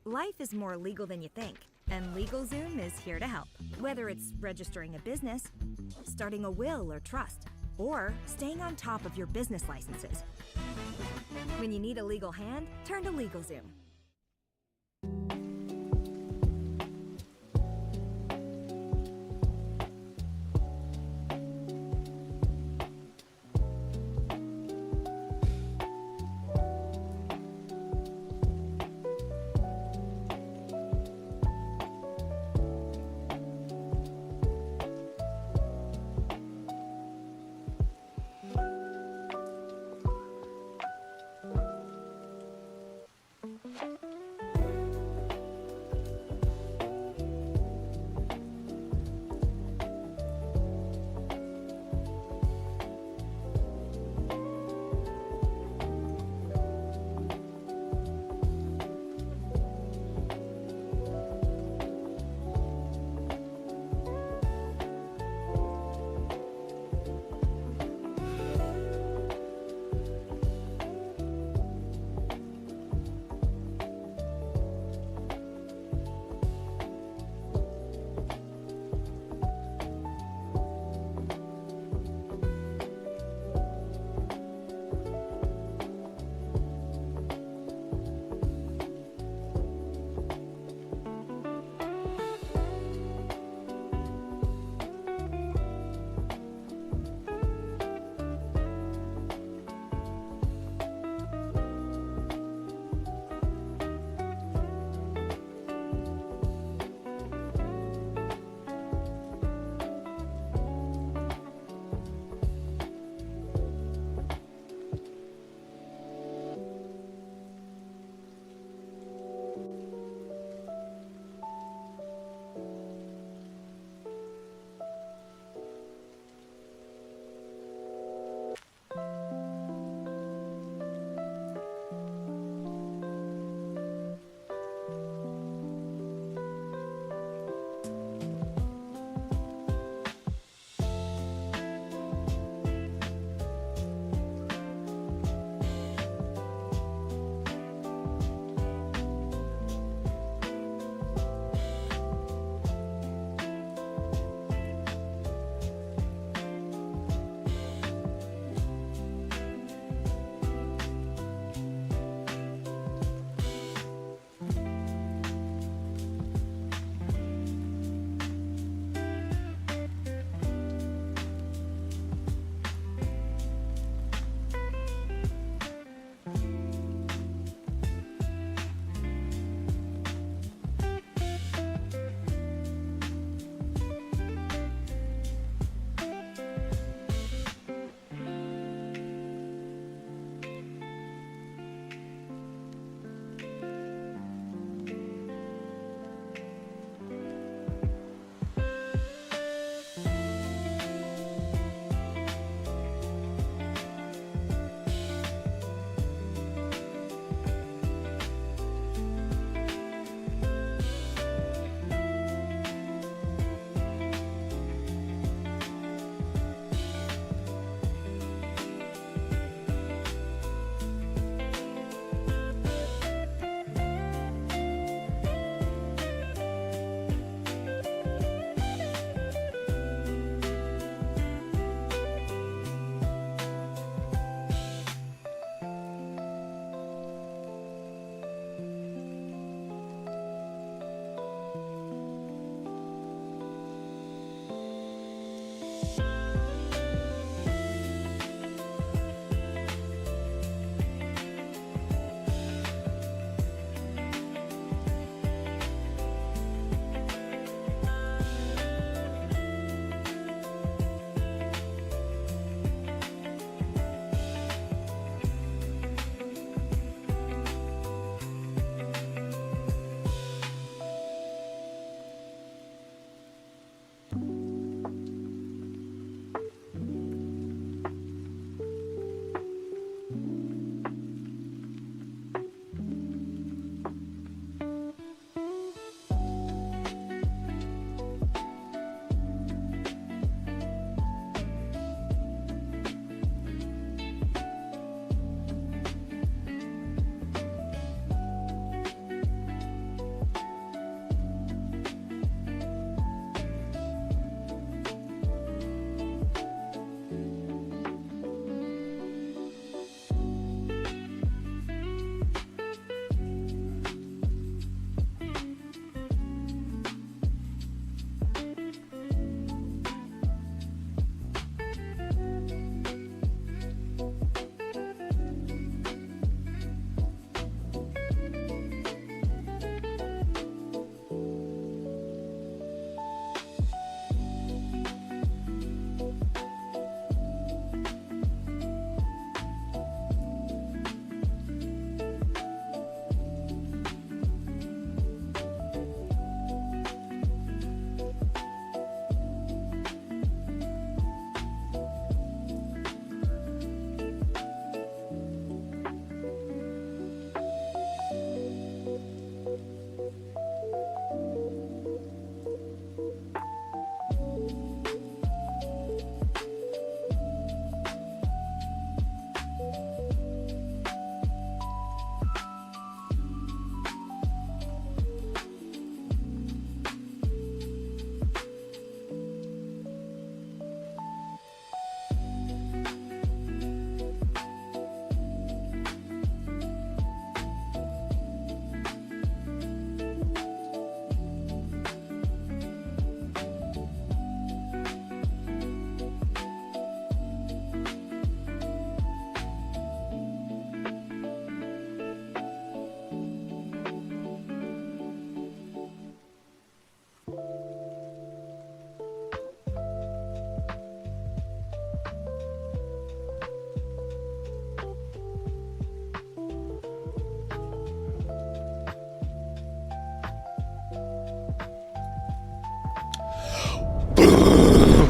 Life is more legal than you think, and LegalZoom is here to help. Whether it's registering a business, starting a will or trust, or staying on top of your business licenses. When you need a legal hand, turn to LegalZoom.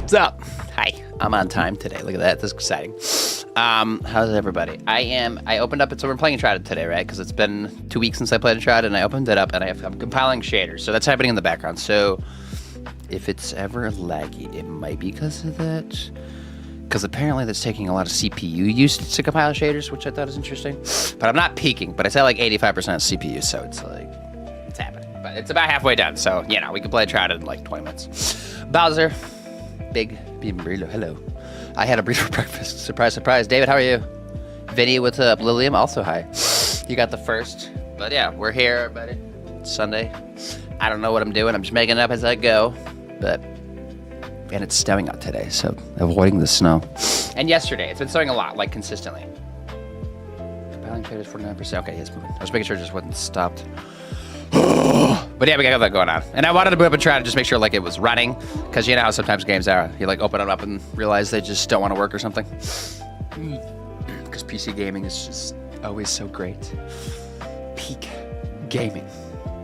What's up? Hi, I'm on time today. Look at that. This is exciting. How's everybody? I opened up it, so we're playing Enshrouded today, right? Because it's been 2 weeks since I played Enshrouded, and I opened it up, and I'm compiling shaders. So that's happening in the background. So if it's ever laggy, it might be because of that. Because apparently that's taking a lot of CPU use to compile shaders, which I thought is interesting. But I'm not peaking, but it's at like 85% CPU, so it's like, it's happening. But it's about halfway done, so, you know, we can play Enshrouded in like 20 minutes. Bowser, big burrito, hello. I had a burrito for breakfast. Surprise, surprise. David, how are you? Vinny, what's up? Lilium, also hi. You got the first. But yeah, we're here, everybody. It's Sunday. I don't know what I'm doing. I'm just making it up as I go. But, and it's snowing out today, so avoiding the snow. And yesterday, it's been snowing a lot, like consistently. Compiling shaders 49%. Okay, it's moving. I was making sure it just wasn't stopped. But yeah, we got that going on. And I wanted to boot up and try to just make sure like it was running. Because you know how sometimes games are. You like open it up and realize they just don't want to work or something. Because PC gaming is just always so great. Peak gaming.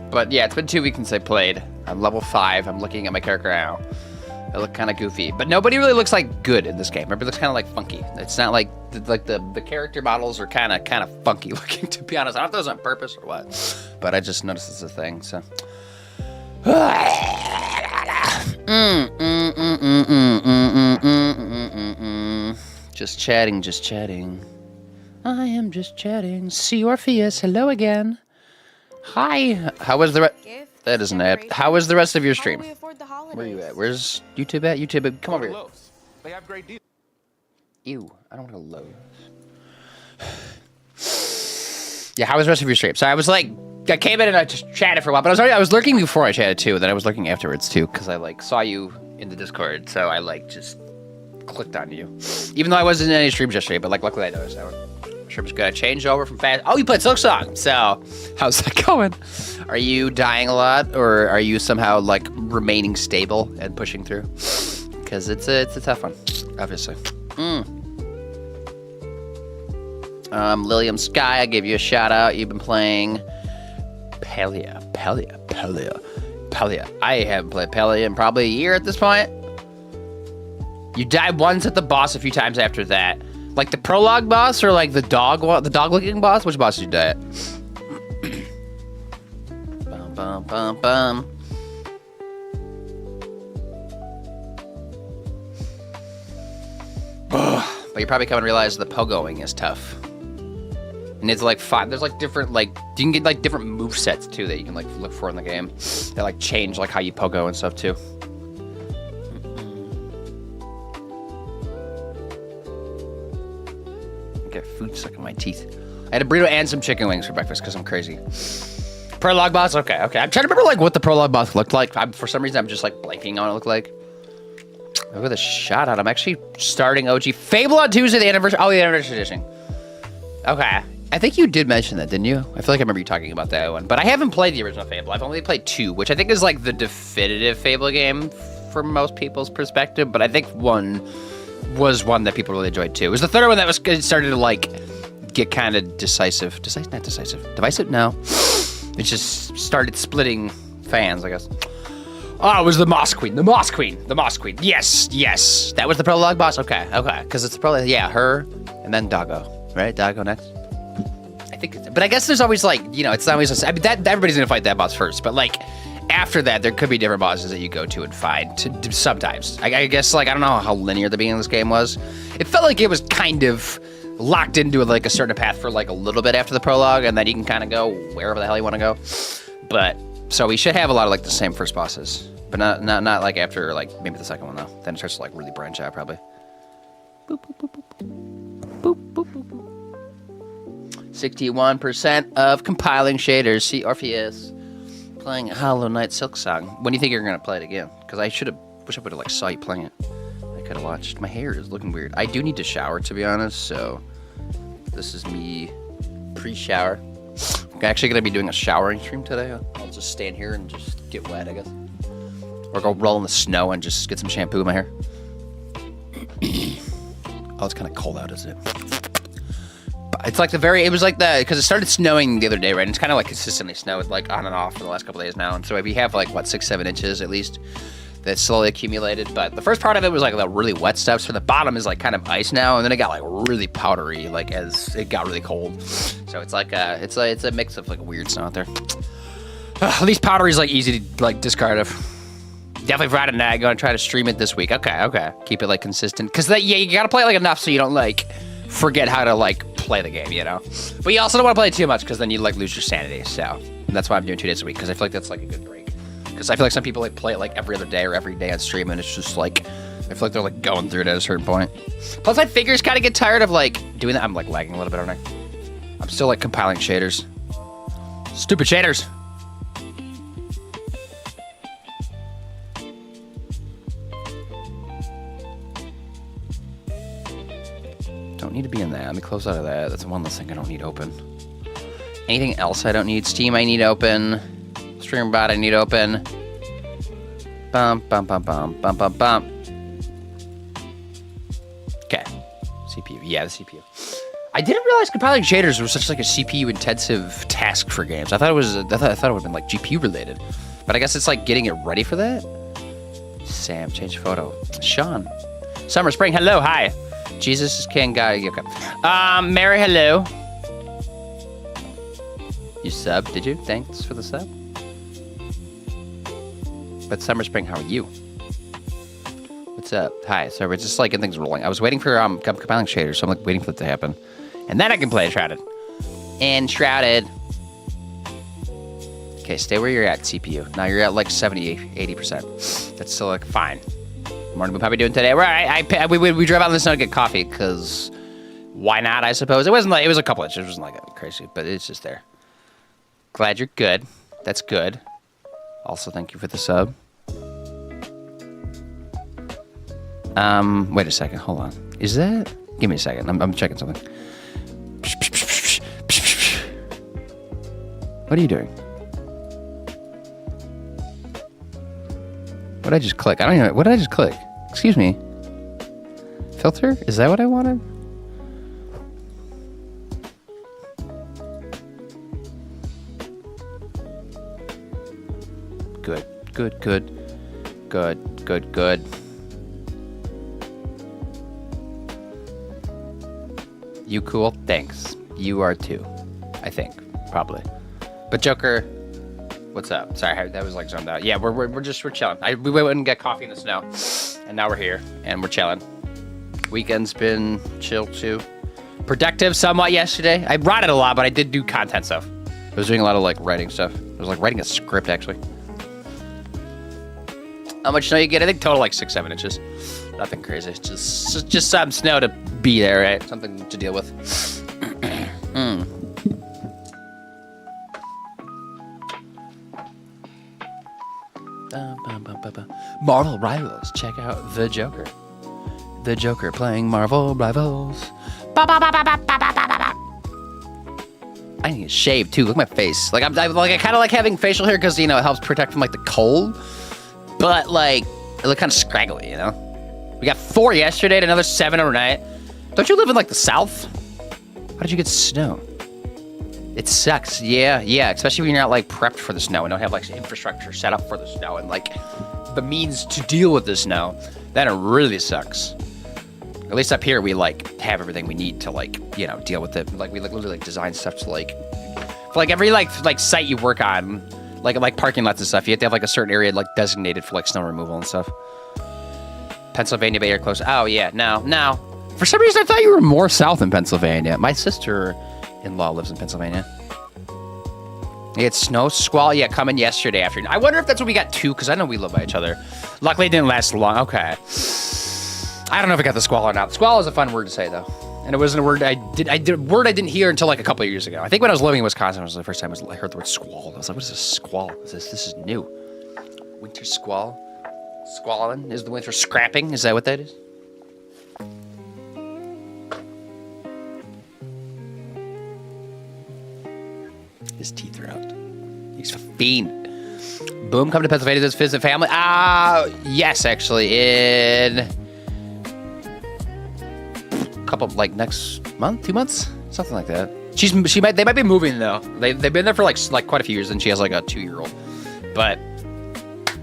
But yeah, it's been 2 weeks since I played. I'm level 5. I'm looking at my character now. I look kind of goofy. But nobody really looks like good in this game. Everybody looks kind of like funky. It's not like the character models are kind of funky looking, to be honest. I don't know if that was on purpose or what. But I just noticed it's a thing, so. Just chatting, just chatting. I am just chatting. See Orpheus, hello again. Hi. How was the that isn't it. How was the rest of your stream? Where are you at? Where's YouTube at? YouTube, come over here. They have great deals. Ew, I don't want to load. Yeah, how was the rest of your stream? So I was like, I came in and I just chatted for a while, but I was lurking before I chatted too, then I was lurking afterwards too, because I like saw you in the Discord, so I like just clicked on you. Even though I wasn't in any streams yesterday, but like luckily I noticed that one. Sure was good. I changed over from fast. Oh, you played Silksong. So how's that going? Are you dying a lot, or are you somehow like remaining stable and pushing through? Because it's a tough one, obviously. Lilium Sky, I gave you a shout out. You've been playing Palia. I haven't played Palia in probably a year at this point. You died once at the boss, a few times after that. Like the prologue boss, or like the dog-looking boss? Which boss did you die at? Bum, bum, bum, bum. But you're probably coming to realize the pogoing is tough. And it's like there's like different, like, you can get like different movesets too that you can like look for in the game. That like change like how you pogo and stuff too. Get food stuck in my teeth. I had a burrito and some chicken wings for breakfast because I'm crazy. Prologue boss? Okay. I'm trying to remember like what the prologue boss looked like. For some reason, I'm just like blanking on what it looked like. Look at the shout out. I'm actually starting OG Fable on Tuesday, the anniversary. Oh, the anniversary edition. Okay. I think you did mention that, didn't you? I feel like I remember you talking about that one. But I haven't played the original Fable. I've only played 2, which I think is like the definitive Fable game from most people's perspective. But I think 1 was one that people really enjoyed too. It was the third one that started to like get kind of decisive. Not decisive. Divisive? No. It just started splitting fans, I guess. Oh, it was the Moss Queen. Yes. That was the prologue boss? Okay. Because it's the prologue. Yeah, her and then Doggo. Right? Doggo next? I think it's, but I guess there's always like, you know, it's not always, I mean, everybody's going to fight that boss first. But like, after that, there could be different bosses that you go to and find sometimes. I guess, like, I don't know how linear the beginning of this game was. It felt like it was kind of locked into like a certain path for like a little bit after the prologue, and then you can kind of go wherever the hell you want to go. But so we should have a lot of like the same first bosses, but not like after like maybe the second one though. Then it starts to like really branch out probably. Boop, boop, boop, boop. Boop, boop, boop, boop. 61% of compiling shaders. See Orpheus playing Hollow Knight Silksong. When do you think you're gonna play it again? Because I wish I would have like saw you playing it. I could have watched. My hair is looking weird. I do need to shower, to be honest, so this is me pre-shower. I'm actually gonna be doing a showering stream today. I'll just stand here and just get wet, I guess. Or go roll in the snow and just get some shampoo in my hair. Oh, it's kind of cold out, isn't it? It's like it was like because it started snowing the other day, right? And it's kind of like consistently snowed like on and off for the last couple days now. And so we have like, what, 6-7 inches at least that slowly accumulated. But the first part of it was like the really wet stuff. So the bottom is like kind of ice now, and then it got like really powdery, like as it got really cold. So it's like it's a mix of like weird snow out there. At least powdery is like easy to like discard of. Definitely Friday night. Gonna try to stream it this week. Okay. Keep it like consistent, cause you gotta play it like enough so you don't like forget how to like play the game, you know. But you also don't want to play it too much, cause then you like lose your sanity. So that's why I'm doing 2 days a week, cause I feel like that's like a good break. Cause I feel like some people like play it like every other day or every day on stream, and it's just like I feel like they're like going through it at a certain point. Plus my fingers kind of get tired of like doing that. I'm like lagging a little bit, aren't I? I'm still like compiling shaders. Stupid shaders. Don't need to be in that. Let me close out of that. That's one less thing I don't need open. Anything else I don't need? Steam I need open. StreamBot I need open. Bum. Okay. CPU. Yeah, the CPU. I didn't realize compiling shaders was such like a CPU intensive task for games. I thought it would have been like GPU related. But I guess it's like getting it ready for that. Sam, change photo. Sean. Summer Spring, hello, hi. Jesus is king, guy. Okay. Mary, hello. You subbed, did you? Thanks for the sub. But Summer Spring, how are you? What's up? Hi. So we're just like getting things rolling. I was waiting for compiling shaders, so I'm like waiting for it to happen, and then I can play Enshrouded. Enshrouded. Okay, stay where you're at, CPU. Now you're at like 70, 80%. That's still like fine. Morning, how are we doing today? We drove out in the snow to get coffee, because why not, I suppose. It wasn't like, it was a couple inches. It wasn't like crazy, but it's just there. Glad you're good. That's good. Also, thank you for the sub. Wait a second. Hold on. Is that? Give me a second. I'm checking something. What are you doing? What did I just click? I don't even know. What did I just click? Excuse me. Filter? Is that what I wanted? Good. You cool? Thanks. You are too. I think. Probably. But Joker... What's up? Sorry, that was like zoned out. Yeah, we're chilling. We went and got coffee in the snow, and now we're here and we're chilling. Weekend's been chill too. Productive somewhat yesterday. I brought it a lot, but I did do content stuff. I was doing a lot of like writing stuff. I was like writing a script actually. How much snow you get? I think total like 6-7 inches. Nothing crazy. Just some snow to be there, right? Something to deal with. Marvel Rivals. Check out The Joker. The Joker playing Marvel Rivals. I need a shave too. Look at my face. Like I kind of like having facial hair because, you know, it helps protect from like the cold. But like it look kind of scraggly, you know. We got 4 yesterday and another 7 overnight. Don't you live in like the south? How did you get snow? It sucks. Yeah. Especially when you're not like prepped for the snow and don't have like infrastructure set up for the snow and like the means to deal with the snow. Then it really sucks. At least up here we like have everything we need to like, you know, deal with it. Like we like literally like design stuff to like for like every like site you work on, like parking lots and stuff. You have to have like a certain area like designated for like snow removal and stuff. Pennsylvania Bay Area close. Oh yeah, no. For some reason I thought you were more south in Pennsylvania. My sister-in-law lives in Pennsylvania. It's snow squall. Yeah, coming yesterday afternoon. I wonder if that's what we got too, because I know we live by each other. Luckily, it didn't last long. Okay. I don't know if I got the squall or not. Squall is a fun word to say, though. And it wasn't a word I didn't hear until like a couple of years ago. I think when I was living in Wisconsin, it was the first time I heard the word squall. I was like, what is this squall? This is new. Winter squall? Squalling? Is the winter scrapping? Is that what that is? His teeth are out. He's a fiend. Boom, come to Pennsylvania to visit family. Yes, actually, in a couple, like next month, 2 months, something like that. They might be moving though. They've been there for like quite a few years, and she has like a 2-year-old, but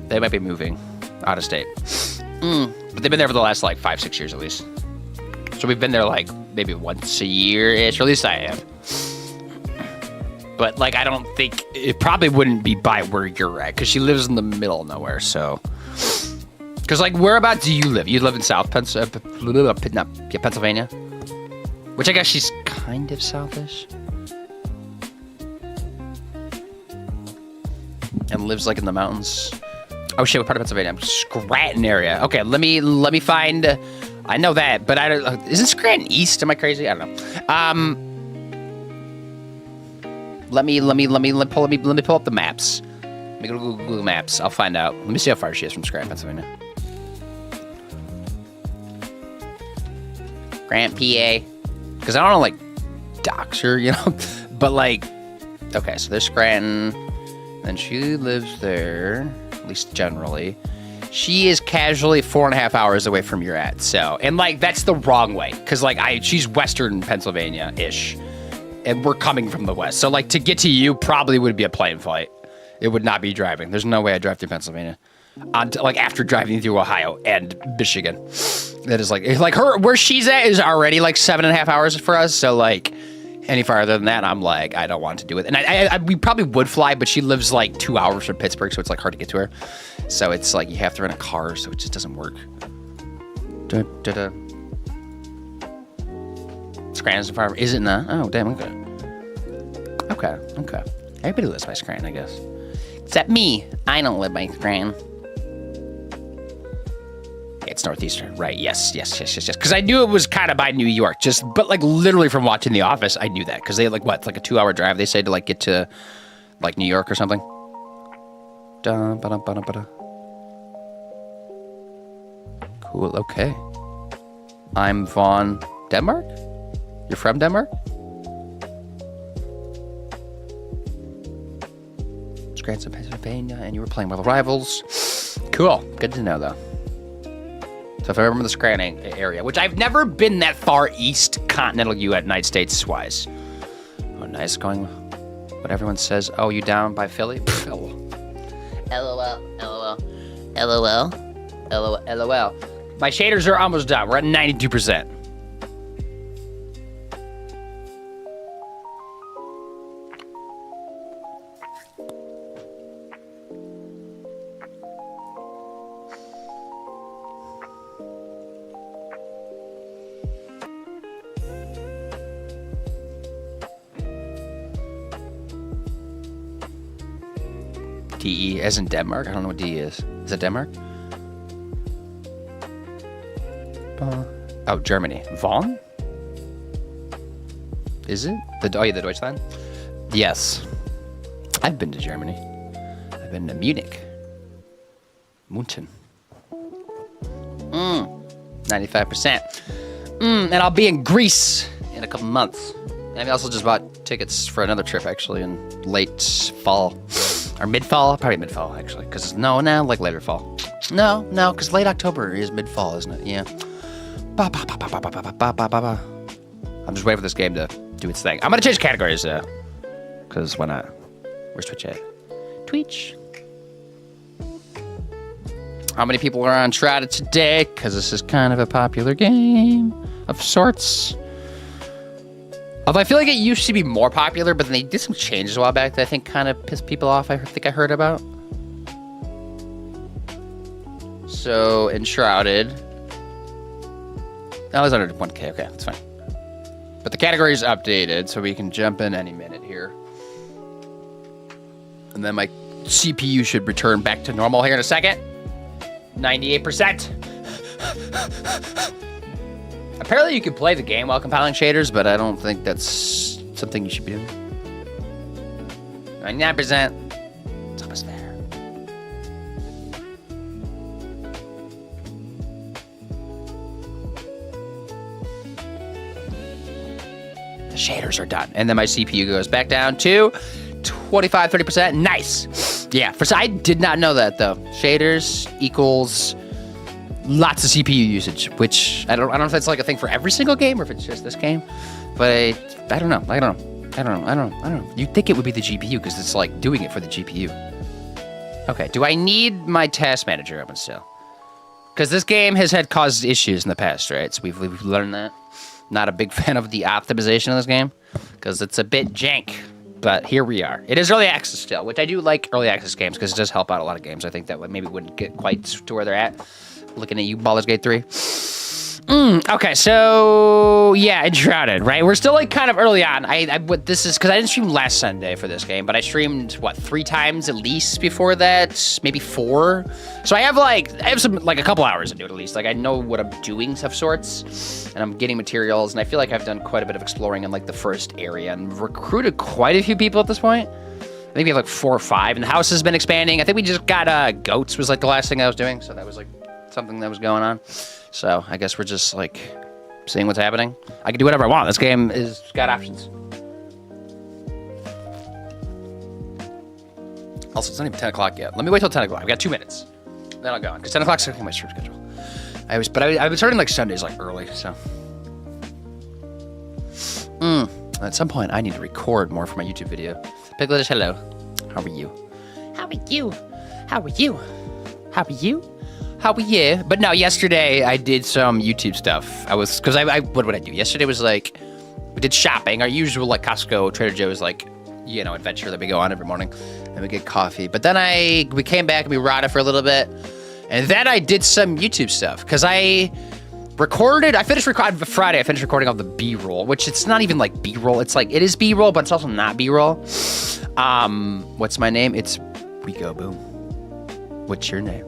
they might be moving. out of state. But they've been there for the last like 5-6 years at least. So we've been there like maybe once a year-ish, or at least I have. But like I don't think it probably wouldn't be by where you're at because she lives in the middle of nowhere. So, because like whereabouts do you live? You live in South Pennsylvania, which I guess she's kind of southish. And lives like in the mountains. Oh shit, what part of Pennsylvania? Scranton area. Okay, let me find. I know that, but I don't. Isn't Scranton east? Am I crazy? I don't know. Let me pull up the maps. Let me go to Google Maps. I'll find out. Let me see how far she is from Scranton, Pennsylvania. Grant, PA. Because I don't want to like dox her, you know. But like, okay, so there's Scranton. And she lives there, at least generally. She is casually 4.5 hours away from you're at. So, and like, that's the wrong way. Cause like she's Western Pennsylvania-ish. And we're coming from the West. So like to get to you probably would be a plane flight. It would not be driving. There's no way I drive through Pennsylvania. Like after driving through Ohio and Michigan. That is like her, where she's at is already like 7.5 hours for us. So like, any farther than that, I'm like, I don't want to do it. And we probably would fly, but she lives like 2 hours from Pittsburgh, so it's like hard to get to her. So it's like you have to rent a car, so it just doesn't work. Scranton's farm, is it not? Oh, damn, okay. Okay. Everybody lives by Scranton, I guess. Except me. I don't live by Scranton. It's northeastern, right? Yes. Because I knew it was kind of by New York, but like literally from watching The Office, I knew that because they had like what, like a 2-hour drive. They say to like get to like New York or something. Cool. Okay. I'm Vaughn, Denmark. You're from Denmark? Scranton, Pennsylvania, and you were playing Marvel Rivals. Cool. Good to know though. So if I remember the Scranton area, which I've never been that far east continental United States wise. Oh, nice going. What everyone says. Oh, you down by Philly? LOL. My shaders are almost done. We're at 92%. DE, as in Denmark? I don't know what DE is. Is it Denmark? Oh, Germany. Vaughn? Is it? The Deutschland? Yes. I've been to Germany. I've been to Munich. Munchen. 95%. And I'll be in Greece in a couple months. And I also just bought tickets for another trip, actually, in late fall. Or mid-fall? Probably mid-fall, actually. Because, no, like later fall. No, because late October is mid-fall, isn't it? Yeah. I'm just waiting for this game to do its thing. I'm going to change categories, though. Because why not? Where's Twitch at? Twitch. How many people are on Enshrouded today? Because this is kind of a popular game of sorts. Although I feel like it used to be more popular, but then they did some changes a while back that I think kind of pissed people off, I think I heard about. So, Enshrouded. Oh, it's under 1K. Okay, that's fine. But the category is updated, so we can jump in any minute here. And then my CPU should return back to normal here in a second. 98%. Apparently you can play the game while compiling shaders, but I don't think that's something you should be doing. 99%. It's almost there. The shaders are done. And then my CPU goes back down to 25, 30%. Nice. Yeah, I did not know that though. Shaders equals lots of CPU usage, which I don't know if that's like a thing for every single game or if it's just this game, but I don't know. You'd think it would be the GPU because it's like doing it for the GPU. Okay, do I need my task manager open still? Because this game has had caused issues in the past, right? So we've learned that. Not a big fan of the optimization of this game because it's a bit jank. But here we are. It is early access still, which I do like early access games because it does help out a lot of games. I think that maybe wouldn't get quite to where they're at. Looking at you, Baldur's Gate 3. Okay, so yeah, Enshrouded, right? We're still like kind of early on. This is because I didn't stream last Sunday for this game, but I streamed what 3 times at least before that, maybe 4. So I have some like a couple hours into it at least. Like I know what I'm doing of sorts, and I'm getting materials, and I feel like I've done quite a bit of exploring in like the first area and recruited quite a few people at this point. I think we have like 4 or 5, and the house has been expanding. I think we just got goats was like the last thing I was doing, so that was like something that was going on. So I guess we're just like seeing what's happening. I can do whatever I want. This game is got options. Also, it's not even 10 o'clock yet. Let me wait till 10 o'clock. We got 2 minutes. Then I'll go on because 10 o'clock's my stream schedule. I've been starting like Sundays like early. So at some point I need to record more for my YouTube video. Pigletish, hello. How are you? How are you? How are you? How are you? How are you? But no, yesterday I did some YouTube stuff. What would I do? Yesterday was like, we did shopping, our usual like Costco, Trader Joe's like, you know, adventure that we go on every morning, and we get coffee. But then we came back and we rotted for a little bit, and then I did some YouTube stuff because I finished recording Friday. I finished recording all the B-roll, which it's not even like B-roll. It's like, it is B-roll, but it's also not B-roll. What's my name? It's Rico Boom. What's your name?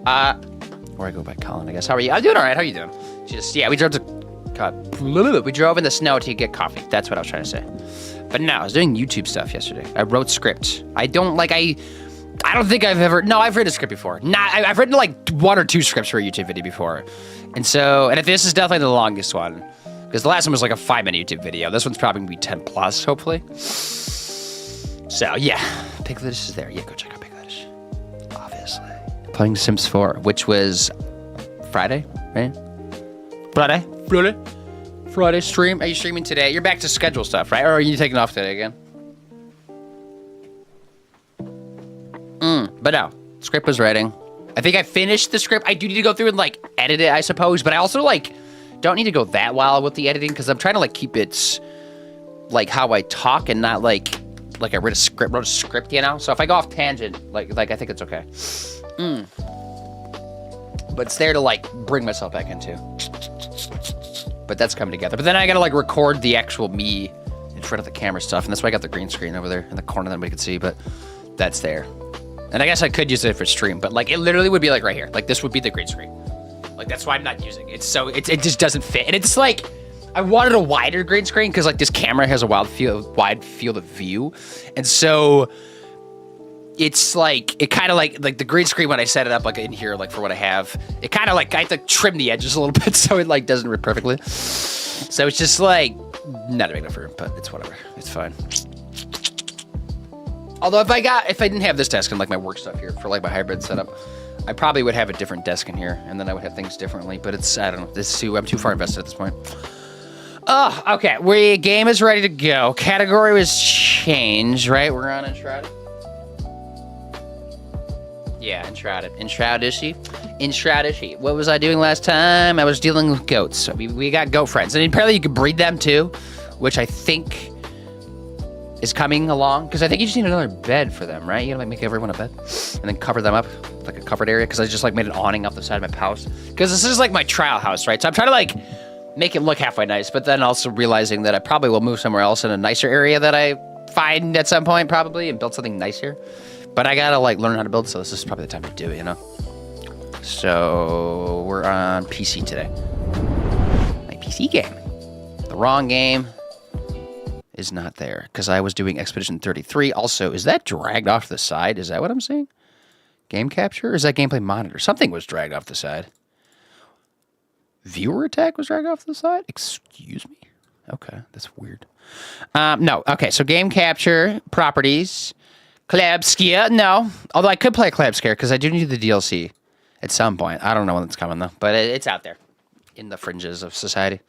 Or I go by Colin, I guess. How are you? I'm doing all right. How are you doing? We drove in the snow to get coffee. That's what I was trying to say. But no, I was doing YouTube stuff yesterday. I wrote script. I don't think I've ever. No, I've written a script before. I've written like 1 or 2 scripts for a YouTube video before, and if this is definitely the longest one, because the last one was like a 5-minute YouTube video. This one's probably gonna be 10 plus, hopefully. So yeah, Pigletish is there. Yeah, go check out Pigletish. Obviously. Playing Sims 4, which was Friday, right? Friday stream. Are you streaming today? You're back to schedule stuff, right? Or are you taking off today again? But no, script was writing. I think I finished the script. I do need to go through and like edit it, I suppose. But I also like don't need to go that wild with the editing because I'm trying to like keep it like how I talk and not like I wrote a script, you know? So if I go off tangent, like I think it's okay. But it's there to like bring myself back into. But that's coming together. But then I gotta like record the actual me in front of the camera stuff, and that's why I got the green screen over there in the corner that we can see. But that's there. And I guess I could use it for stream, but like it literally would be like right here. Like this would be the green screen. Like that's why I'm not using it. It just doesn't fit. And it's like I wanted a wider green screen because like this camera has a wide field of view, and so it's like it kind of like the green screen when I set it up like in here like for what I have, it kind of like I have to trim the edges a little bit so it like doesn't rip perfectly. So it's just like not a big enough room, but it's whatever. It's fine. Although if I didn't have this desk and like my work stuff here for like my hybrid setup, I probably would have a different desk in here, and then I would have things differently. But I don't know. I'm too far invested at this point. Oh, okay. Game is ready to go. Category was changed, right? We're on Enshrouded. Yeah, Enshrouded. Enshrouded. What was I doing last time? I was dealing with goats. We got goat friends, and apparently you can breed them too, which I think is coming along, because I think you just need another bed for them, right? You gotta like make everyone a bed and then cover them up like a covered area, because I just like made an awning off the side of my house, because this is like my trial house, right? So I'm trying to like make it look halfway nice, but then also realizing that I probably will move somewhere else in a nicer area that I find at some point probably and build something nicer. But I gotta like learn how to build, so this is probably the time to do it, you know? So we're on PC today. My PC game. The wrong game is not there because I was doing Expedition 33. Also, is that dragged off the side? Is that what I'm seeing? Game capture? Or is that gameplay monitor? Something was dragged off the side. Viewer attack was dragged off the side? Excuse me? Okay, that's weird. No, okay, so game capture, properties, Collab Skia, no. Although I could play a Collab Scare because I do need the DLC at some point. I don't know when it's coming though, but it's out there in the fringes of society.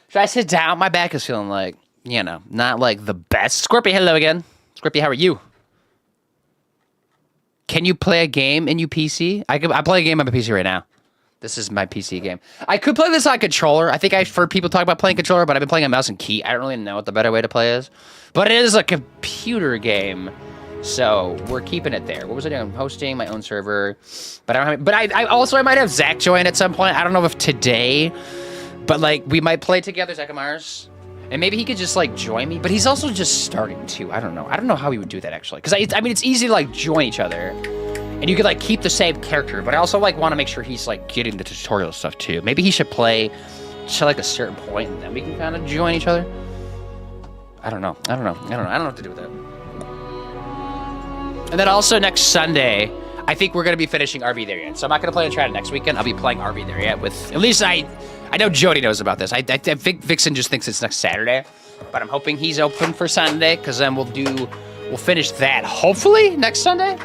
Should I sit down? My back is feeling like, you know, not like the best. Scorpio, hello again. Scorpio, how are you? Can you play a game in your PC? I play a game on my PC right now. This is my PC game. I could play this on controller. I think I've heard people talk about playing controller, but I've been playing a mouse and key. I don't really know what the better way to play is. But it is a computer game, so we're keeping it there. What was I doing? I'm hosting my own server. But I might have Zach join at some point. I don't know if today, but like we might play together, Zach and Mars. And maybe he could just like join me, but he's also just starting too. I don't know. I don't know how he would do that actually. Because I mean, it's easy to like join each other. And you could like keep the same character, but I also like want to make sure he's like getting the tutorial stuff too. Maybe he should play to like a certain point and then we can kind of join each other. I don't know. I don't know what to do with that. And then also next Sunday, I think we're going to be finishing RV There Yet. So I'm not going to play Enshrouded next weekend. I'll be playing RV There Yet with, at least I know Jody knows about this. I think Vixen just thinks it's next Saturday, but I'm hoping he's open for Sunday because then we'll finish that hopefully next Sunday.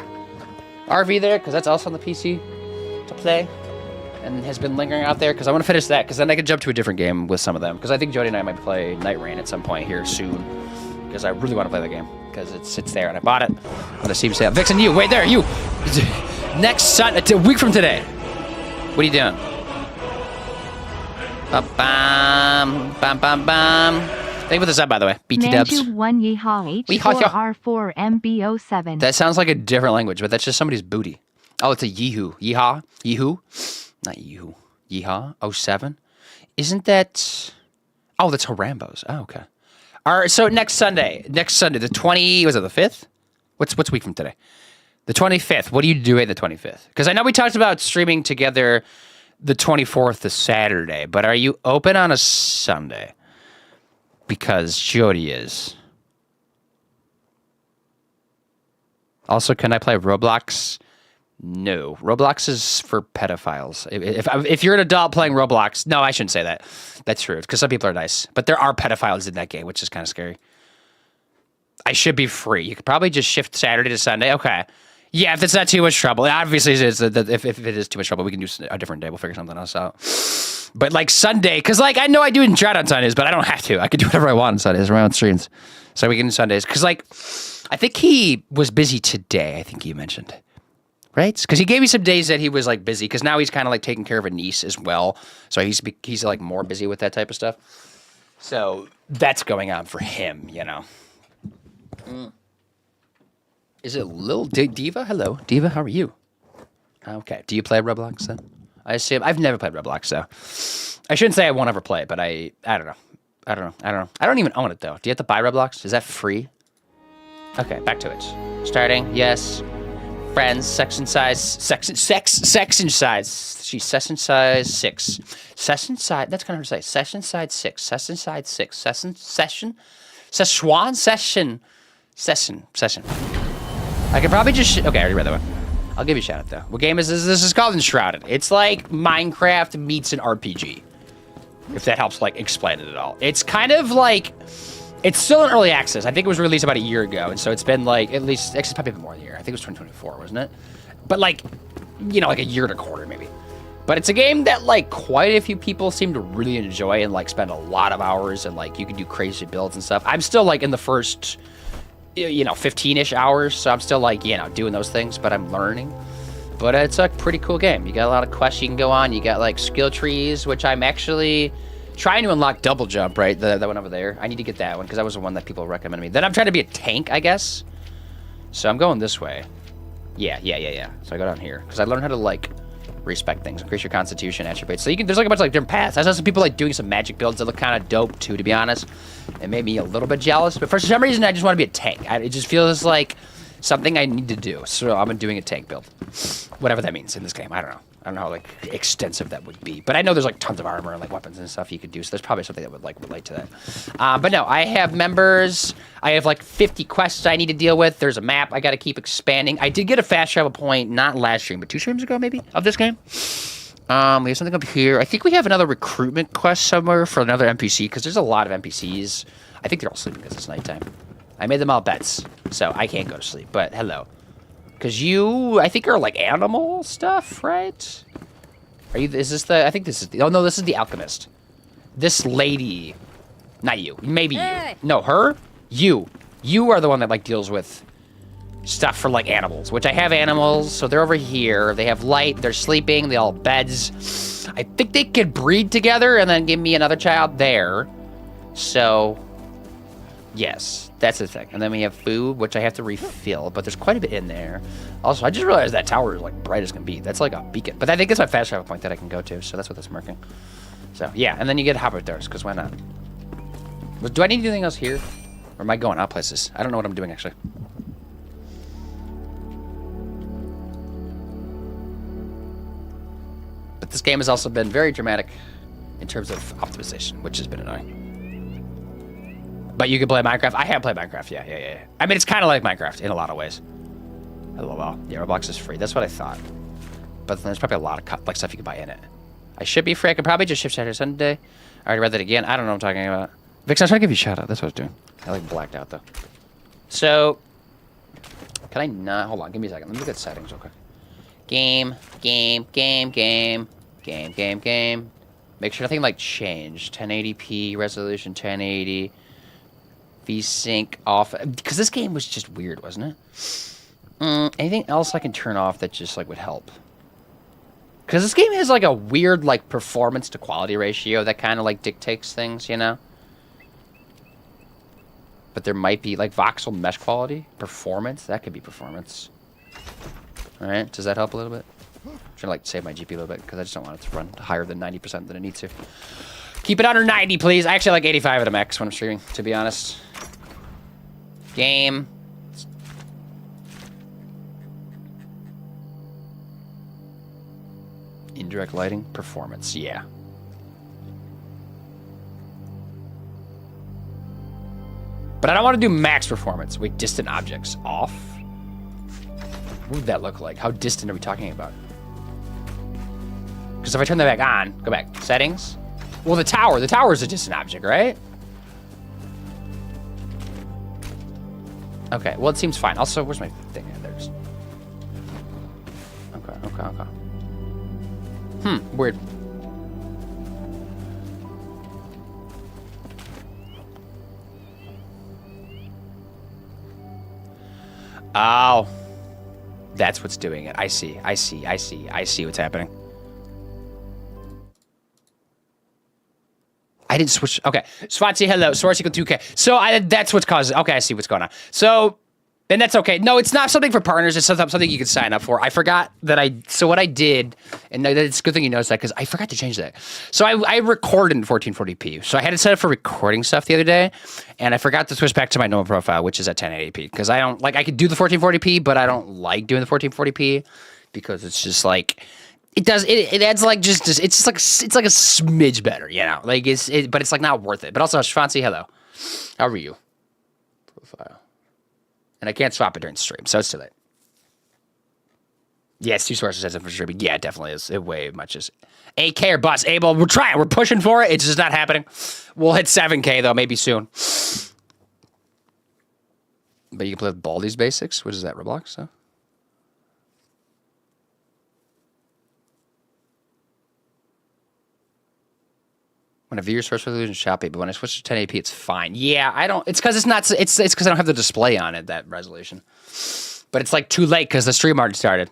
RV there, because that's also on the PC to play and has been lingering out there because I want to finish that because then I can jump to a different game with some of them because I think Jody and I might play Night Rain at some point here soon because I really want to play the game because it sits there and I bought it on the Steam sale. Vixen, you, wait there, you! Next Sunday, a week from today. What are you doing? Bam, bam, bam, bam. Thank you for the sub, by the way. BT dubs. Manju1 Yeehaw H4R4MB07. That sounds like a different language, but that's just somebody's booty. Oh, it's a Yeehoo. Yeehaw? Yeehoo? Not Yeehoo. Yeehaw? 07? Isn't that... Oh, that's Harambo's. Oh, okay. All right, so next Sunday, the 20... Was it the 5th? What's week from today? The 25th. What do you do at the 25th? Because I know we talked about streaming together the 24th to Saturday, but are you open on a Sunday? Because Jody is. Also, can I play Roblox? No. Roblox is for pedophiles. If you're an adult playing Roblox, no, I shouldn't say that. That's true, because some people are nice. But there are pedophiles in that game, which is kind of scary. I should be free. You could probably just shift Saturday to Sunday. Okay. Yeah, if it's not too much trouble. Obviously, if it is too much trouble, we can do a different day. We'll figure something else out. But like Sunday, because like I know I do Enshrouded on Sundays, but I don't have to. I can do whatever I want on Sundays around streams. So we can do Sundays. Because like, I think he was busy today, I think he mentioned. Right? Because he gave me some days that he was like busy. Because now he's kind of like taking care of a niece as well. So he's like more busy with that type of stuff. So that's going on for him, you know. Is it Lil Diva? Hello, Diva. How are you? Okay. Do you play Roblox then? I assume I've never played Roblox, so I shouldn't say I won't ever play it, but I don't know. I don't even own it though. Do you have to buy Roblox? Is that free? Okay, back to it. Starting. Yes. Friends. Section size. Section size. She's session size 6. Session size. That's kind of hard to say. Session size 6. Session size 6. Session. I could probably just... Okay, I already read that one. I'll give you a shout out, though. What game is this? This is called Enshrouded. It's like Minecraft meets an RPG. If that helps, like, explain it at all. It's kind of like... It's still in early access. I think it was released about a year ago, and so it's been, like, at least... It's probably been more than a year. I think it was 2024, wasn't it? But, like, you know, like a year and a quarter, maybe. But it's a game that, like, quite a few people seem to really enjoy and, like, spend a lot of hours, and, like, you can do crazy builds and stuff. I'm still, like, in the first... 15-ish hours, so I'm still like, doing those things, but I'm learning. But it's a pretty cool game. You got a lot of quests you can go on. You got like skill trees, which I'm actually trying to unlock double jump, right? That one over there. I need to get that one because that was the one that people recommended me. Then I'm trying to be a tank, I guess. So I'm going this way. Yeah. So I go down here because I learned how to like respect things, increase your constitution attributes. So there's like a bunch of like different paths. I saw some people like doing some magic builds that look kind of dope too, to be honest. It made me a little bit jealous, but for some reason I just want to be a tank. It just feels like something I need to do. So I'm doing a tank build, whatever that means in this game. I don't know how like extensive that would be, but I know there's like tons of armor and like weapons and stuff you could do. So there's probably something that would like relate to that. But no, I have members. I have like 50 quests I need to deal with. There's a map I got to keep expanding. I did get a fast travel point, not last stream, but 2 streams ago maybe of this game. We have something up here. I think we have another recruitment quest somewhere for another NPC because there's a lot of NPCs. I think they're all sleeping because it's nighttime. I made them all bets, so I can't go to sleep. But hello. Because you, I think, are like animal stuff, right? Are you, is this the, I think this is the, oh no, this is the alchemist. This lady, not you, maybe you. No, her? You. You are the one that like deals with stuff for like animals, which I have animals, so they're over here. They have light, they're sleeping, they all have beds. I think they could breed together and then give me another child there. So, yes, that's the thing. And then we have food, which I have to refill, but there's quite a bit in there. Also, I just realized that tower is like bright as can be. That's like a beacon. But I think it's my fast travel point that I can go to, so that's what that's marking. So, yeah, and then you get hopper doors, because why not? Do I need anything else here? Or am I going out places? I don't know what I'm doing, actually. But this game has also been very dramatic in terms of optimization, which has been annoying. But you can play Minecraft. I have played Minecraft, yeah. I mean, it's kind of like Minecraft in a lot of ways. LOL. Yeah, Roblox is free. That's what I thought. But there's probably a lot of like stuff you can buy in it. I should be free. I could probably just shift Saturday Sunday. I already read that again. I don't know what I'm talking about. Vix, I was trying to give you a shout out. That's what I was doing. I like blacked out though. So, can I not? Hold on. Give me a second. Let me look at settings real quick. Game. Make sure nothing like changed. 1080p resolution, 1080. VSync off. Because this game was just weird, wasn't it? Anything else I can turn off that just like would help? Because this game has like a weird like performance to quality ratio that kind of like dictates things, you know? But there might be like voxel mesh quality. Performance. That could be performance. Alright, does that help a little bit? I'm trying to like save my GP a little bit because I just don't want it to run higher than 90% than it needs to. Keep it under 90, please. I actually like 85 at a max when I'm streaming, to be honest. Game. Indirect lighting. Performance. Yeah. But I don't want to do max performance. Wait, distant objects. Off? What would that look like? How distant are we talking about? Because if I turn that back on, go back. Settings. Well, the tower is a distant object, right? Okay, well, it seems fine. Also, where's my thing? There's... Okay. Weird. Oh. That's what's doing it. I see what's happening. I didn't switch. Okay. Swansea, hello. Source equal 2K. So that's what's causing. Okay, I see what's going on. So, and that's okay. No, it's not something for partners. It's something you can sign up for. I forgot that so what I did, and it's a good thing you noticed that because I forgot to change that. So I recorded in 1440p. So I had it set up for recording stuff the other day, and I forgot to switch back to my normal profile, which is at 1080p. Because I don't, like, I could do the 1440p, but I don't like doing the 1440p because it's just like, it adds like just it's like a smidge better, you know, like but it's like not worth it. But also, Shvancy, hello, how are you? Profile, and I can't swap it during stream, so it's too late. Yes, 2 sources says it for streaming. Yeah, it definitely is. It way much is. 8K or bust, Abel. We're trying. We're pushing for it. It's just not happening. We'll hit 7K though, maybe soon. But you can play with Baldi's Basics. What is that, Roblox? Huh? When I view your source resolution, choppy, but when I switch to 1080p, it's fine. Yeah, I don't. It's because it's not. It's because I don't have the display on it, that resolution. But it's like too late because the stream already started.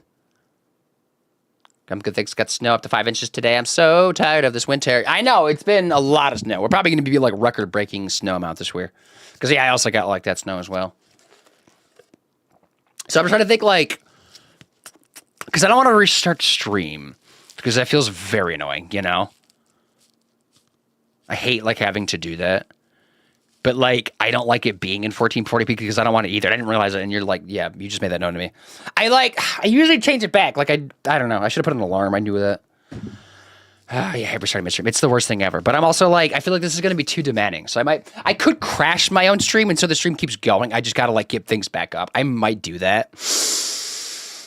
Good things got snow up to 5 inches today. I'm so tired of this winter. I know it's been a lot of snow. We're probably going to be like record-breaking snow amount this year. Because yeah, I also got like that snow as well. So I'm trying to think like, because I don't want to restart stream because that feels very annoying, you know. I hate like having to do that, but like I don't like it being in 1440p because I don't want it either. I didn't realize it, and you're like, yeah, you just made that known to me. I usually change it back. Like I don't know. I should have put an alarm. I knew that. Yeah, I restarted midstream. It's the worst thing ever. But I'm also like, I feel like this is going to be too demanding. So I could crash my own stream, and so the stream keeps going. I just got to like get things back up. I might do that.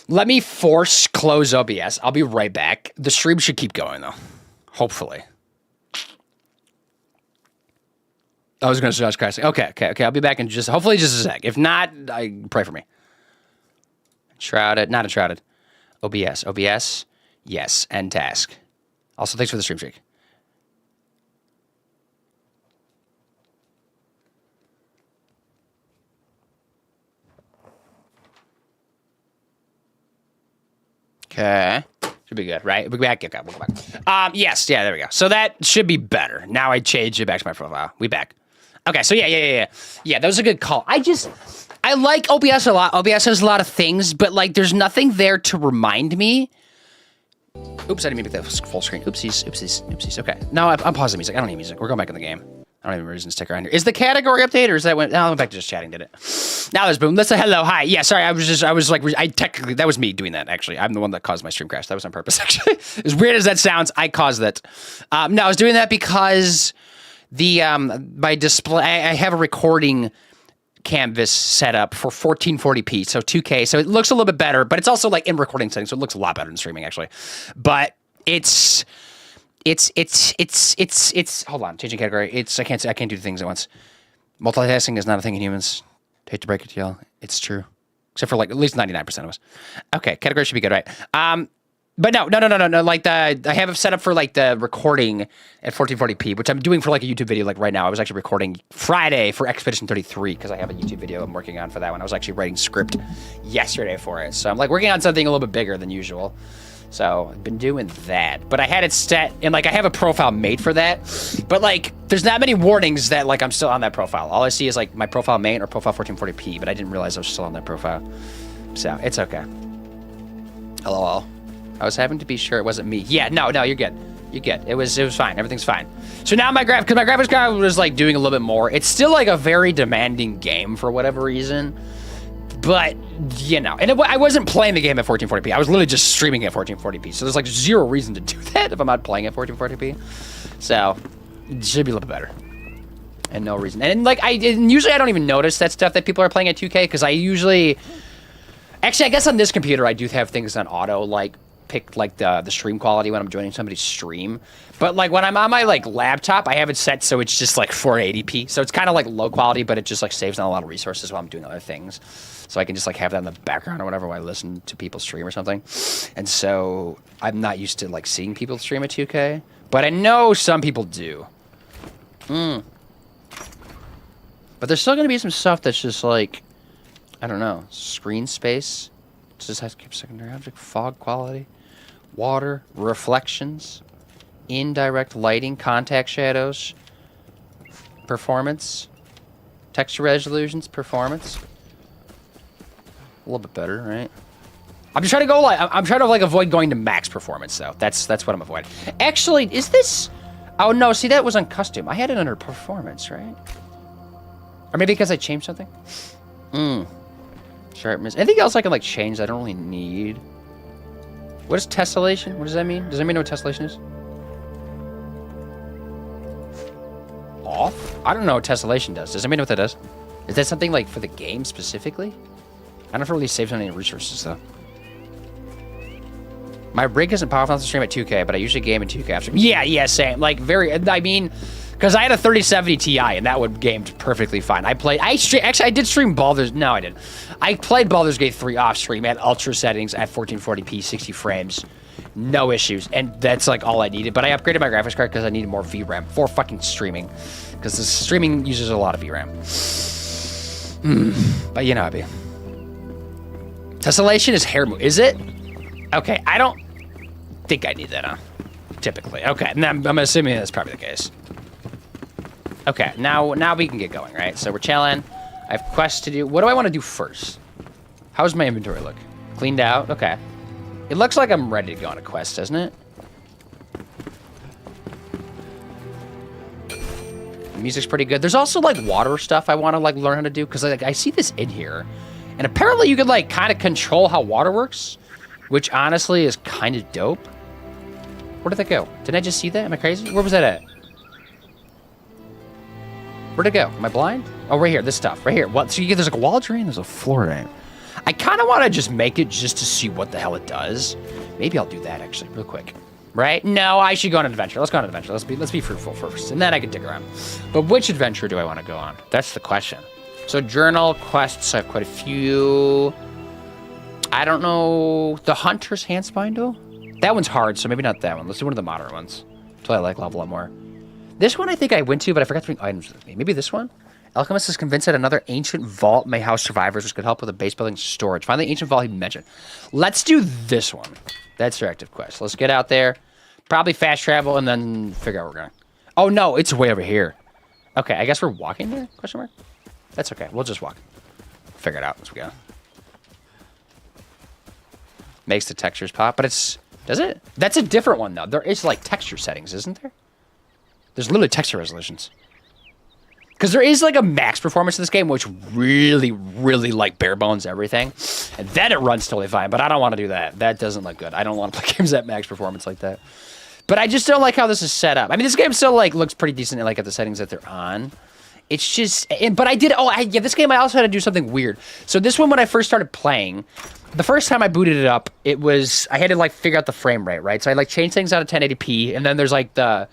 Let me force close OBS. I'll be right back. The stream should keep going though. Hopefully. I was going to suggest crashing. Okay. I'll be back in hopefully just a sec. If not, pray for me. Enshrouded, not Enshrouded. OBS, yes, end task. Also, thanks for the stream streak. Okay. Should be good, right? We'll go back. Okay, we'll go back. Yes, yeah, there we go. So that should be better. Now I changed it back to my profile. We back. Okay, so yeah. Yeah, that was a good call. I like OBS a lot. OBS has a lot of things, but like there's nothing there to remind me. Oops, I didn't mean to make that full screen. Oopsies. Okay, now I'm pausing music. I don't need music. We're going back in the game. I don't even have a reason to stick around here. Is the category update or is that when? No, I went back to just chatting, did it? Now there's boom. Let's say hello, hi. Yeah, sorry, I technically, that was me doing that, actually. I'm the one that caused my stream crash. That was on purpose, actually. As weird as that sounds, I caused that. No, I was doing that because my display, I have a recording canvas set up for 1440p, so 2K, so it looks a little bit better, but it's also like in recording settings, so it looks a lot better than streaming, actually. But it's hold on, changing category. I can't do things at once. Multitasking is not a thing in humans. Hate to break it to y'all. It's true. Except for like at least 99% of us. Okay, category should be good, right? But no. Like I have it set up for like the recording at 1440p, which I'm doing for like a YouTube video like right now. I was actually recording Friday for Expedition 33 because I have a YouTube video I'm working on for that one. I was actually writing script yesterday for it. So I'm like working on something a little bit bigger than usual. So I've been doing that, but I had it set and like I have a profile made for that, but like there's not many warnings that like I'm still on that profile. All I see is like my profile main or profile 1440p, but I didn't realize I was still on that profile. So it's okay. LOL. I was having to be sure it wasn't me. Yeah, no, you're good. You're good. It was fine. Everything's fine. So now because my graphics card was like doing a little bit more. It's still like a very demanding game for whatever reason. But, you know, and I wasn't playing the game at 1440p. I was literally just streaming at 1440p. So there's like zero reason to do that if I'm not playing at 1440p. So it should be a little bit better. And no reason. And like, usually I don't even notice that stuff that people are playing at 2K because I usually... Actually, I guess on this computer I do have things on auto, like pick like the stream quality when I'm joining somebody's stream. But like when I'm on my like laptop, I have it set so it's just like 480p. So it's kind of like low quality, but it just like saves on a lot of resources while I'm doing other things. So I can just like have that in the background or whatever while I listen to people stream or something. And so I'm not used to like seeing people stream at 2K, but I know some people do. But there's still gonna be some stuff that's just like, I don't know, screen space. Just has to keep secondary object, fog quality, water, reflections, indirect lighting, contact shadows, performance, texture resolutions, performance. A little bit better, right? I'm just trying to go like I'm trying to like avoid going to max performance though. That's what I'm avoiding. Actually, is this? Oh no, see that was on custom. I had it under performance, right? Or maybe because I changed something. Sharpness. Anything else I can like change that I don't really need? What is tessellation? What does that mean? Does anybody know what tessellation is? Off? I don't know what tessellation does. Does anybody know what that does? Is that something like for the game specifically? I don't know if it really saves on any resources though. My rig isn't powerful enough to stream at 2K, but I usually game in 2K after. Yeah, same. Like I mean, because I had a 3070 Ti and that would gamed perfectly fine. Actually, I did stream Baldur's. No, I didn't. I played Baldur's Gate 3 off stream at ultra settings at 1440p, 60 frames, no issues, and that's like all I needed. But I upgraded my graphics card because I needed more VRAM for fucking streaming, because the streaming uses a lot of VRAM. But you know, Abby. Tessellation is hair move. Is it? Okay, I don't think I need that, huh? Typically. Okay, and I'm assuming that's probably the case. Okay, now we can get going, right? So we're chilling. I have quests to do. What do I want to do first? How's my inventory look? Cleaned out? Okay. It looks like I'm ready to go on a quest, doesn't it? The music's pretty good. There's also like water stuff I want to like learn how to do, because like I see this in here. And apparently you could like kind of control how water works, which honestly is kind of dope. Where did that go? Didn't I just see that? Am I crazy? Where was that at? Where'd it go? Am I blind? Oh, right here. This stuff. Right here. What? So you get, there's like a wall drain. There's a floor drain. I kind of want to just make it just to see what the hell it does. Maybe I'll do that actually real quick. Right? No, I should go on an adventure. Let's go on an adventure. Let's be fruitful first, and then I can dig around. But which adventure do I want to go on? That's the question. So journal, quests, I have quite a few. I don't know. The Hunter's Handspindle? That one's hard, so maybe not that one. Let's do one of the modern ones. Until I like level up more. This one I think I went to, but I forgot to bring items with me. Maybe this one? Alchemist is convinced that another ancient vault may house survivors, which could help with the base building storage. Find the ancient vault he mentioned. Let's do this one. That's directive quest. Let's get out there. Probably fast travel and then figure out where we're going. Oh, no. It's way over here. Okay, I guess we're walking there? Question mark? That's okay. We'll just walk. Figure it out as we go. Makes the textures pop, but it's... Does it? That's a different one, though. There is, like, texture settings, isn't there? There's literally texture resolutions. Because there is, like, a max performance in this game, which really, really, like, bare bones everything. And then it runs totally fine, but I don't want to do that. That doesn't look good. I don't want to play games at max performance like that. But I just don't like how this is set up. I mean, this game still, like, looks pretty decent, like, at the settings that they're on. It's just... But I did... yeah, this game I also had to do something weird. So this one, when I first started playing... The first time I booted it up, it was... I had to, like, figure out the frame rate, right? So I, like, changed things out of 1080p, and then there's, like, the...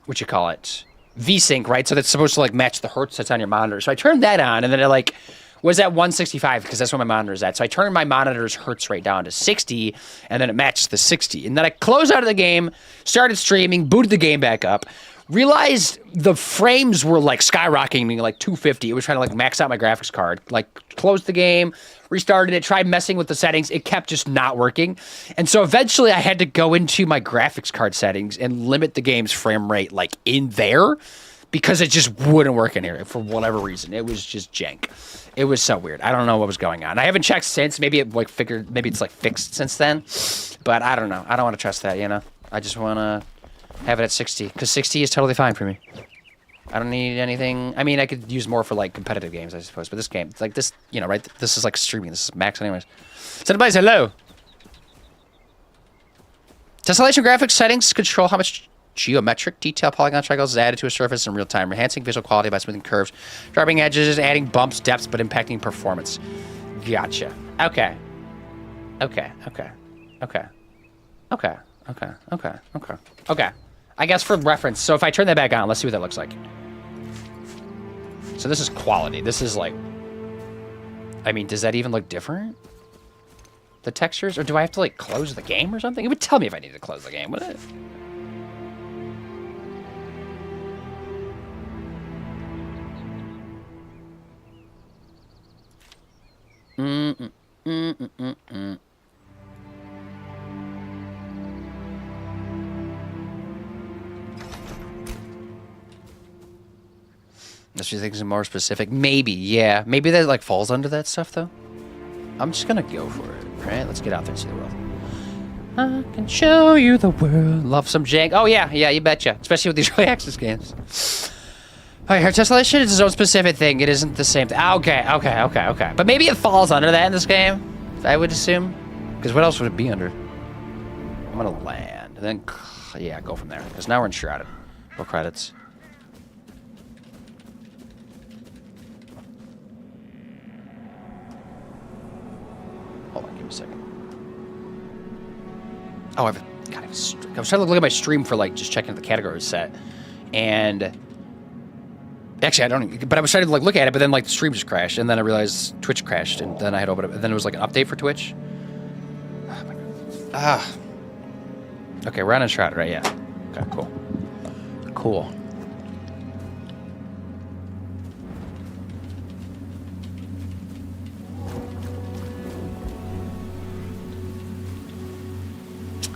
What you call it? VSync, right? So that's supposed to, like, match the hertz that's on your monitor. So I turned that on, and then it, like... was at 165, because that's what my monitor is at. So I turned my monitor's hertz rate down to 60, and then it matched the 60. And then I closed out of the game, started streaming, booted the game back up, realized the frames were, like, skyrocketing, like, 250. It was trying to, like, max out my graphics card. Like, closed the game, restarted it, tried messing with the settings. It kept just not working. And so eventually I had to go into my graphics card settings and limit the game's frame rate, like, in there, because it just wouldn't work in here for whatever reason. It was just jank. It was so weird. I don't know what was going on. I haven't checked since. Maybe it like maybe it's like fixed since then. But I don't know. I don't want to trust that, you know. I just want to have it at 60 because 60 is totally fine for me. I don't need anything. I mean, I could use more for like competitive games, I suppose. But this game, like this, you know, right? This is like streaming. This is max anyways. Somebody say hello. Tessellation graphics settings control how much geometric detail polygon triangles is added to a surface in real time, enhancing visual quality by smoothing curves, sharpening edges, adding bumps, depths, but impacting performance. Gotcha. Okay. Okay. Okay. Okay. Okay. Okay. Okay. Okay. Okay. I guess for reference, so if I turn that back on, let's see what that looks like. So this is quality. This is like... I mean, does that even look different? The textures? Or do I have to, like, close the game or something? It would tell me if I need to close the game, wouldn't it? Unless you think it's more specific. Maybe, yeah. Maybe that like falls under that stuff though. I'm just gonna go for it, right? Let's get out there and see the world. I can show you the world. Love some jank. Oh yeah, yeah, you betcha. Especially with these early access games. Alright, her tessellation is its own specific thing. It isn't the same thing. Okay. But maybe it falls under that in this game, I would assume. Because what else would it be under? I'm gonna land. And then, yeah, go from there. Because now we're Enshrouded. Roll credits. Hold on, give me a second. Oh, I was trying to look at my stream for, like, just checking the category set. And... Actually, I don't even, but I was trying to like look at it, but then like the stream just crashed, and then I realized Twitch crashed, and then I had opened it, and then it was like an update for Twitch. Oh my God. Okay, we're on Enshrouded, right? Yeah. Okay, cool. Cool.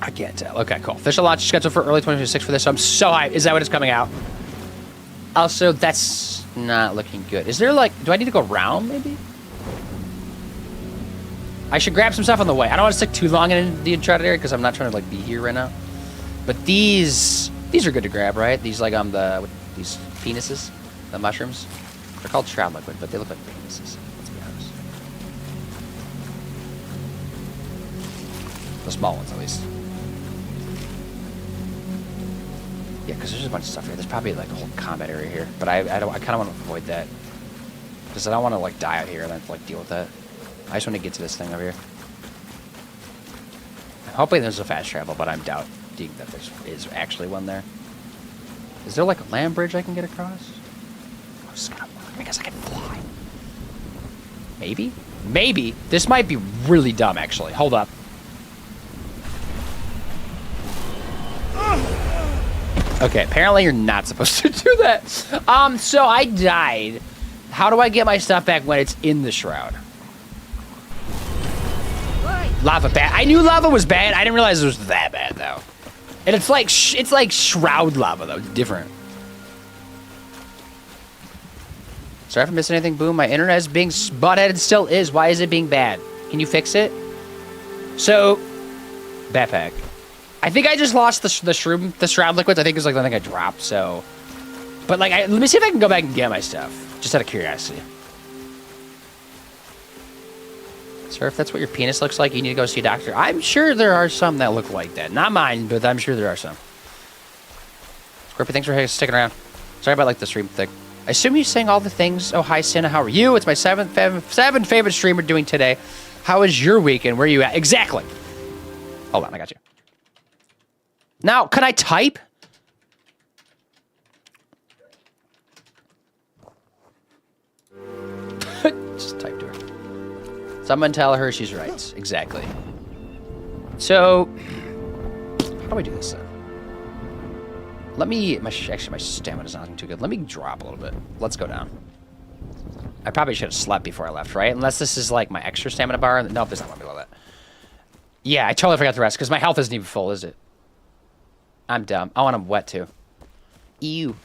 I can't tell. Okay, cool. Official launch scheduled for early 2026 for this, so I'm so hyped. Is that when it's coming out? Also, that's not looking good. Is there, like... Do I need to go around, maybe? I should grab some stuff on the way. I don't want to stick too long in the Enshrouded area, because I'm not trying to, like, be here right now. But these are good to grab, right? These, like, these penises? The mushrooms? They're called shroud liquid, but they look like penises. Let's be honest. The small ones, at least. Yeah, because there's a bunch of stuff here. There's probably like a whole combat area here, but I kind of want to avoid that because I don't want to like die out here and then like deal with that. I just want to get to this thing over here. I'm hoping there's a fast travel, but I'm doubting that there is actually one there. Is there like a land bridge I can get across? Oh, this is gonna work because I can fly. Maybe? Maybe. This might be really dumb, actually. Hold up. Okay, apparently you're not supposed to do that. So I died. How do I get my stuff back when it's in the shroud? Oi, Lava bad. I knew lava was bad. I didn't realize it was that bad, though. And it's like shroud lava, though. It's different. Sorry if I missed anything. Boom, my internet is being butt-headed. Still is. Why is it being bad? Can you fix it? So, backpack. I think I just lost the shroud liquids. I think it was like the thing I dropped, so. But like, let me see if I can go back and get my stuff. Just out of curiosity. Sir, if that's what your penis looks like, you need to go see a doctor. I'm sure there are some that look like that. Not mine, but I'm sure there are some. Scorpio, thanks for sticking around. Sorry about like the stream thing. I assume you're saying all the things. Oh, hi, Santa. How are you? It's my seventh favorite streamer doing today. How is your weekend? Where are you at? Exactly. Hold on, I got you. Now, can I type? Just type to her. Someone tell her she's right. Exactly. So, how do I do this then? Let me, actually my stamina's not too good. Let me drop a little bit. Let's go down. I probably should have slept before I left, right? Unless this is like my extra stamina bar. Nope, there's not one below that. Yeah, I totally forgot the rest because my health isn't even full, is it? I'm dumb. Oh, and I'm wet too. Ew.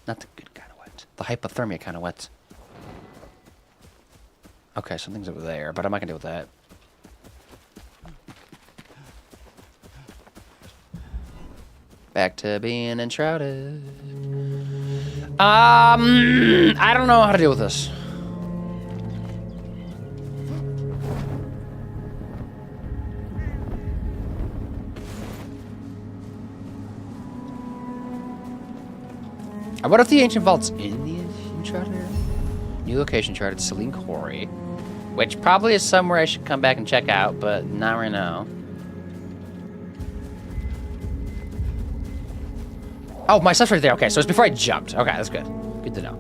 Not the good kind of wet. The hypothermia kind of wet. Okay, something's over there, but I'm not gonna deal with that. Back to being enshrouded. I don't know how to deal with this. I wonder if the ancient vault's in the enshrouded area. New location charted, Celine Quarry, which probably is somewhere I should come back and check out, but not right now. Oh, my stuff's right there. Okay, so it's before I jumped. Okay, that's good. Good to know.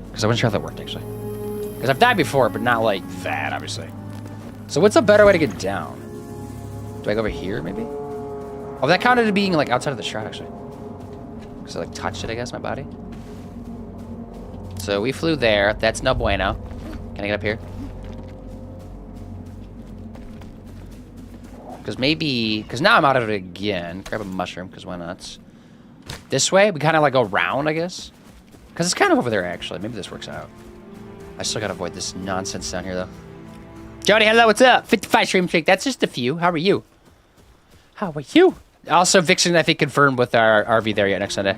Because I wasn't sure if that worked, actually. Because I've died before, but not like that, obviously. So what's a better way to get down? Do I go over here, maybe? Oh, that counted as being, like, outside of the shroud, actually. Because I, like, touched it, I guess, my body. So we flew there. That's no bueno. Can I get up here? Because maybe... Because now I'm out of it again. Grab a mushroom, because why not? This way? We kind of like go around, I guess. Because it's kind of over there, actually. Maybe this works out. I still got to avoid this nonsense down here, though. Jody, hello, what's up? 55 stream streak. That's just a few. How are you? How are you? Also, Vixen, I think, confirmed with our RV there yet next Sunday.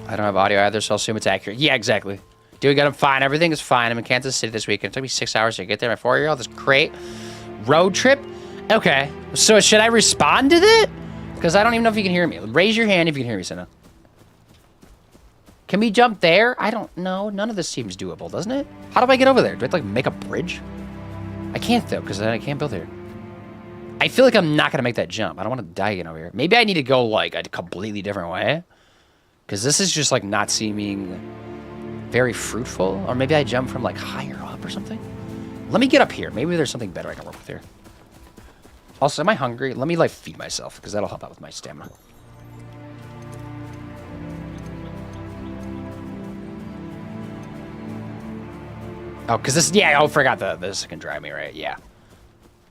I don't have audio either, so I'll assume it's accurate. Yeah, exactly. Dude, got him fine. Everything is fine. I'm in Kansas City this weekend. It took me 6 hours to get there. My 4-year-old is great. Road trip? Okay. So should I respond to that? Because I don't even know if you can hear me. Raise your hand if you can hear me, Senna. Can we jump there? I don't know. None of this seems doable, doesn't it? How do I get over there? Do I have to, like, make a bridge? I can't, though, because I can't build here. I feel like I'm not going to make that jump. I don't want to die again over here. Maybe I need to go, like, a completely different way. Because this is just, like, not seeming very fruitful. Or maybe I jump from, like, higher up or something. Let me get up here. Maybe there's something better I can work with here. Also, am I hungry? Let me, like, feed myself, because that'll help out with my stamina. Oh, because this... Yeah, I forgot this can drive me, right? Yeah.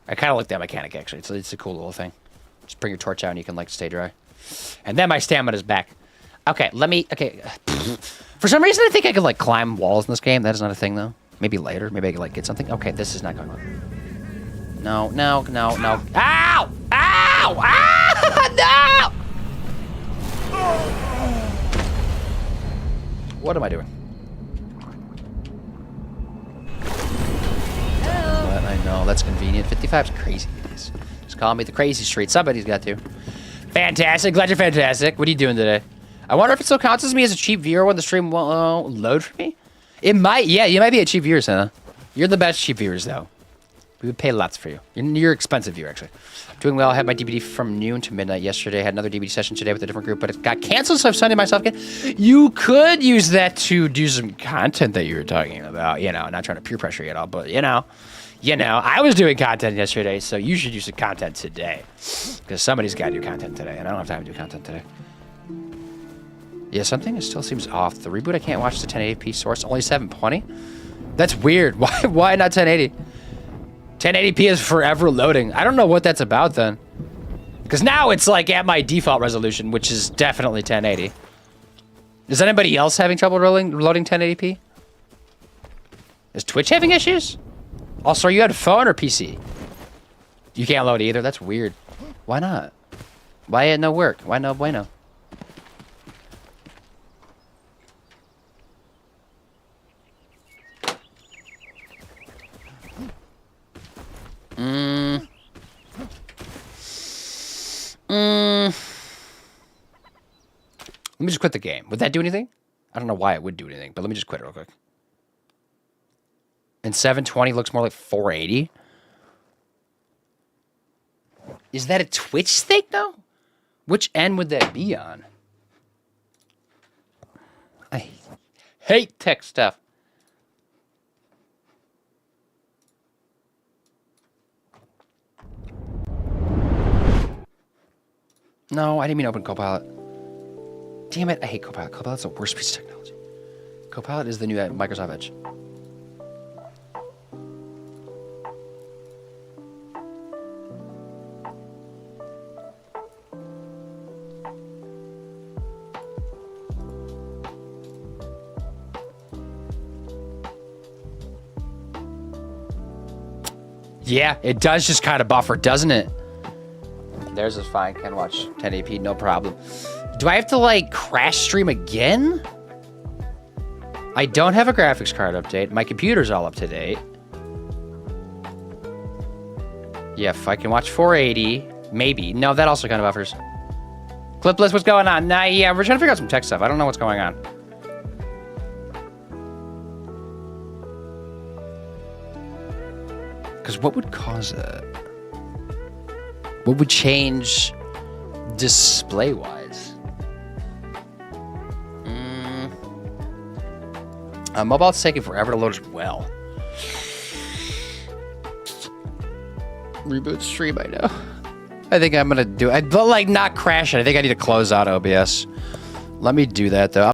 I kind of like that mechanic, actually. It's a cool little thing. Just bring your torch out and you can, like, stay dry. And then my stamina's back. Okay, let me... Okay. For some reason, I think I could, like, climb walls in this game. That is not a thing, though. Maybe later. Maybe I could, like, get something. Okay, this is not going on. No, no, no, no. Ow! Ow! Ah! No! What am I doing? What? I know, that's convenient. 55's crazy. Just call me the crazy street. Somebody's got to. Fantastic. Glad you're fantastic. What are you doing today? I wonder if it still counts as me as a cheap viewer when the stream won't load for me? It might. Yeah, you might be a cheap viewer, Santa. You're the best cheap viewers, though. We would pay lots for you. You're expensive viewer, actually. Doing well. I had my DVD from noon to midnight yesterday. I had another DVD session today with a different group, but it got canceled, so I've signed it myself again. You could use that to do some content that you were talking about. You know, not trying to peer pressure you at all, but you know, I was doing content yesterday, so you should use the content today. Because somebody's got to do content today, and I don't have time to do content today. Yeah, something still seems off. The reboot, I can't watch the 1080p source. Only 720? That's weird. Why not 1080? 1080p is forever loading. I don't know what that's about then. Because now it's like at my default resolution, which is definitely 1080. Is anybody else having trouble loading 1080p? Is Twitch having issues? Also, are you on phone or PC? You can't load either? That's weird. Why not? Why it no work? Why no bueno? Let me just quit the game. Would that do anything? I don't know why it would do anything, but let me just quit it real quick. And 720 looks more like 480. Is that a Twitch thing, though? Which end would that be on? I hate tech stuff. No, I didn't mean open Copilot. Damn it, I hate Copilot. Copilot's the worst piece of technology. Copilot is the new Microsoft Edge. Yeah, it does just kind of buffer, doesn't it? Theirs is fine. Can watch 1080p, no problem. Do I have to, like, crash stream again? I don't have a graphics card update. My computer's all up to date. Yeah, if I can watch 480, maybe. No, that also kind of buffers. Clipless, what's going on? Nah, yeah, we're trying to figure out some tech stuff. I don't know what's going on. Because what would cause it? What would change display-wise? Mobile's taking forever to load as well. Reboot stream, I know. I think I'm gonna do it. But like not crash it. I think I need to close out OBS. Let me do that though.